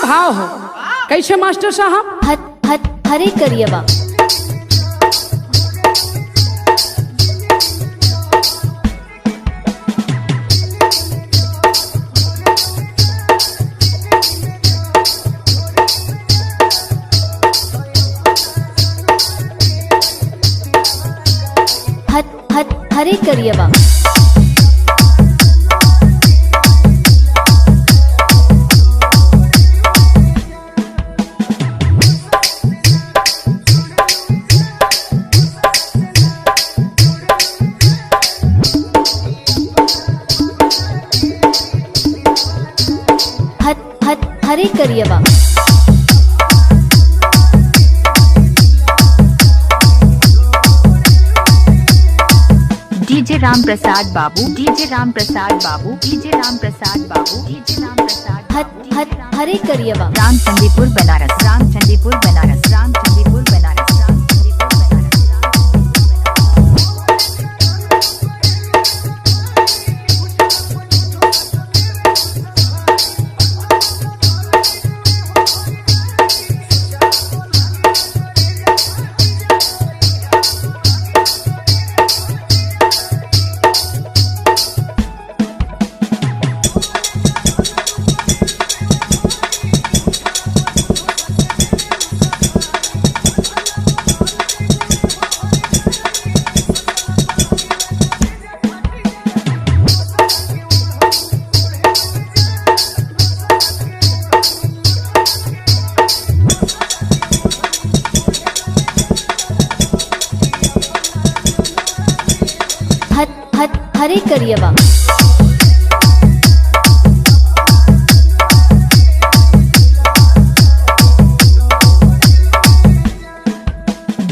भाव हो। कैसे मास्टर साहब? हरे करियवा। हरे करियवा। हरे करियवा। डीजे राम प्रसाद बाबू, डीजे राम प्रसाद बाबू, डीजे राम प्रसाद बाबू, डीजे राम प्रसाद। हरे करियवा। रामचंदीपुर बनारस, रामचंदीपुर बनारस, रामचंदीपुर बनारस, रामचंदीपुर बनारस। हरे करियवा।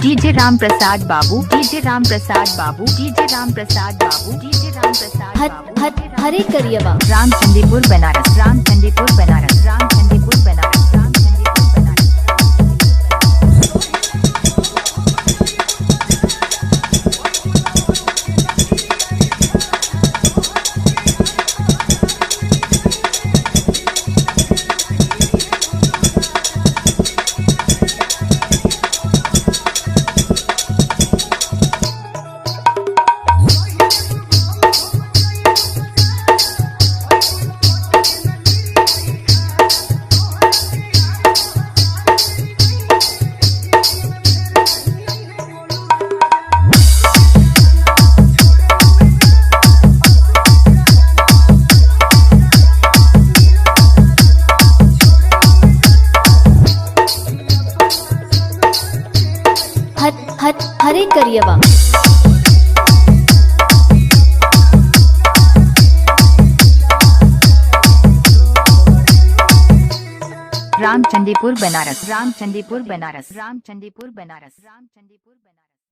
डीजे राम प्रसाद बाबू, डीजे राम प्रसाद बाबू, डीजे राम प्रसाद बाबू, डीजे राम प्रसाद। हरे करियवा। रामचंदीपुर बनारस, रामचंदीपुर बनारस, रामचंदीपुर बनारस, रामचंदीपुर बनारस। हरे करियवा। रामचंदीपुर बनारस, रामचंदीपुर बनारस, रामचंदीपुर बनारस, रामचंदीपुर बनारस।